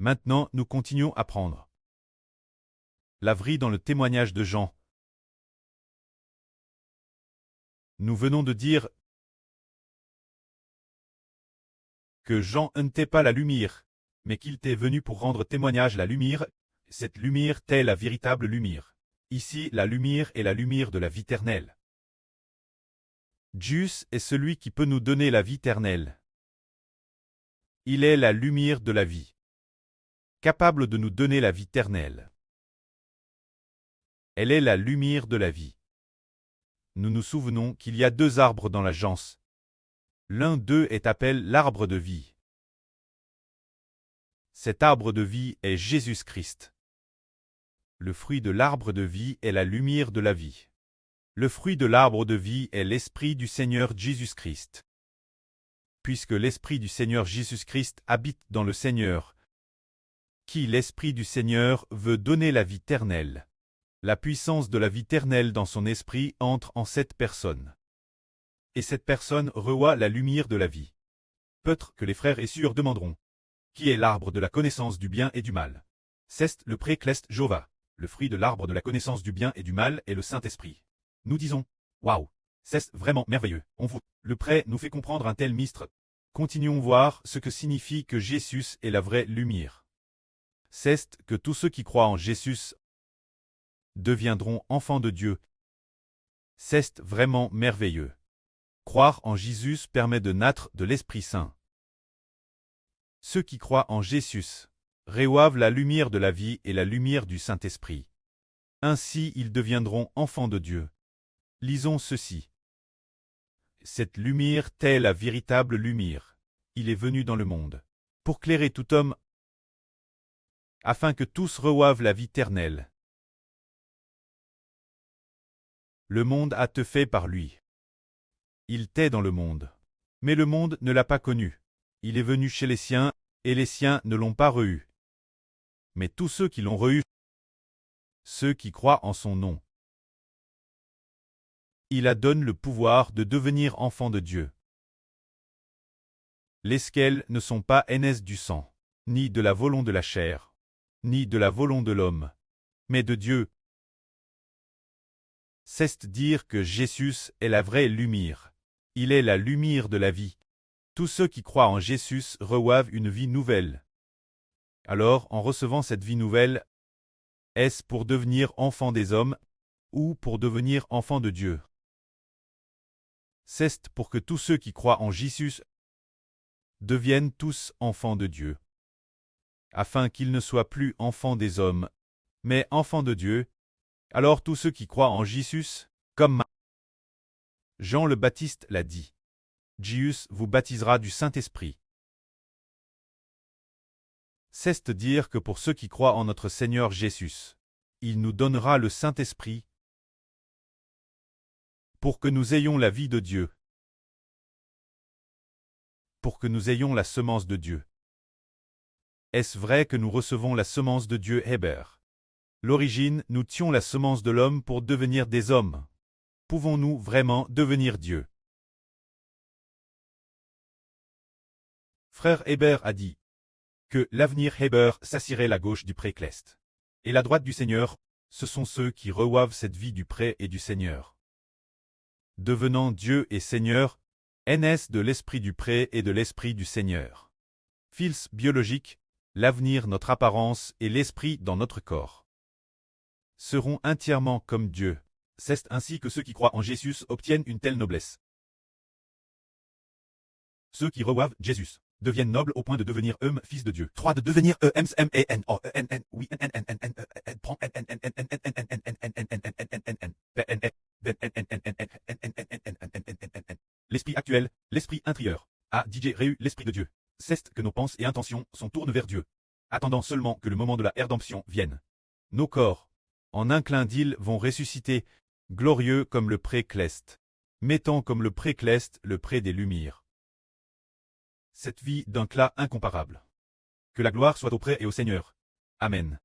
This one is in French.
Maintenant, nous continuons à prendre la vrille dans le témoignage de Jean. Nous venons de dire que Jean n'était pas la lumière, mais qu'il était venu pour rendre témoignage la lumière. Cette lumière est la véritable lumière. Ici, la lumière est la lumière de la vie éternelle. Jésus est celui qui peut nous donner la vie éternelle. Il est la lumière de la vie, capable de nous donner la vie éternelle. Elle est la lumière de la vie. Nous nous souvenons qu'il y a deux arbres dans la Genèse. L'un d'eux est appelé l'arbre de vie. Cet arbre de vie est Jésus-Christ. Le fruit de l'arbre de vie est la lumière de la vie. Le fruit de l'arbre de vie est l'Esprit du Seigneur Jésus-Christ. Puisque l'Esprit du Seigneur Jésus-Christ habite dans le Seigneur, qui l'Esprit du Seigneur veut donner la vie éternelle. La puissance de la vie éternelle dans son esprit entre en cette personne. Et cette personne reçoit la lumière de la vie. Peut-être que les frères et sœurs demanderont, qui est l'arbre de la connaissance du bien et du mal? C'est le précleste Jova. Le fruit de l'arbre de la connaissance du bien et du mal est le Saint-Esprit. Nous disons, waouh, c'est vraiment merveilleux. Le prêt nous fait comprendre un tel mystère. Continuons voir ce que signifie que Jésus est la vraie lumière. C'est que tous ceux qui croient en Jésus deviendront enfants de Dieu. C'est vraiment merveilleux. Croire en Jésus permet de naître de l'Esprit Saint. Ceux qui croient en Jésus reçoivent la lumière de la vie et la lumière du Saint-Esprit. Ainsi ils deviendront enfants de Dieu. Lisons ceci. Cette lumière est la véritable lumière. Il est venu dans le monde pour clairer tout homme, afin que tous reçoivent la vie éternelle. Le monde a été fait par lui. Il était dans le monde, mais le monde ne l'a pas connu. Il est venu chez les siens, et les siens ne l'ont pas reçu. Mais tous ceux qui l'ont reçu, ceux qui croient en son nom, il a donné le pouvoir de devenir enfants de Dieu. Lesquels ne sont pas nés du sang, ni de la volonté de la chair, ni de la volonté de l'homme, mais de Dieu. C'est dire que Jésus est la vraie lumière. Il est la lumière de la vie. Tous ceux qui croient en Jésus reçoivent une vie nouvelle. Alors, en recevant cette vie nouvelle, est-ce pour devenir enfants des hommes ou pour devenir enfants de Dieu? C'est pour que tous ceux qui croient en Jésus deviennent tous enfants de Dieu, afin qu'ils ne soient plus enfants des hommes, mais enfants de Dieu. Alors tous ceux qui croient en Jésus, comme Jean le Baptiste l'a dit, Jésus vous baptisera du Saint-Esprit. C'est dire que pour ceux qui croient en notre Seigneur Jésus, il nous donnera le Saint-Esprit pour que nous ayons la vie de Dieu, pour que nous ayons la semence de Dieu. Est-ce vrai que nous recevons la semence de Dieu Héber? L'origine, nous tions la semence de l'homme pour devenir des hommes. Pouvons-nous vraiment devenir Dieu? Frère Héber a dit que l'avenir Héber s'assirait la gauche du précleste. Et la droite du Seigneur, ce sont ceux qui reçoivent cette vie du pré et du Seigneur. Devenant Dieu et Seigneur, NS de l'esprit du pré et de l'esprit du Seigneur. Fils biologique, l'avenir, notre apparence et l'esprit dans notre corps seront entièrement comme Dieu. C'est ainsi que ceux qui croient en Jésus obtiennent une telle noblesse. Ceux qui reçoivent Jésus deviennent nobles au point de devenir eux fils de Dieu. 3 de devenir oui, l'esprit actuel, l'esprit intérieur, a DJ réu l'esprit de Dieu. C'est que nos pensées et intentions sont tournées vers Dieu, attendant seulement que le moment de la rédemption vienne. Nos corps, en un clin d'œil, vont ressusciter, glorieux comme le précleste, mettant comme le précleste le pré des lumières. Cette vie d'un clas incomparable. Que la gloire soit auprès et au Seigneur. Amen.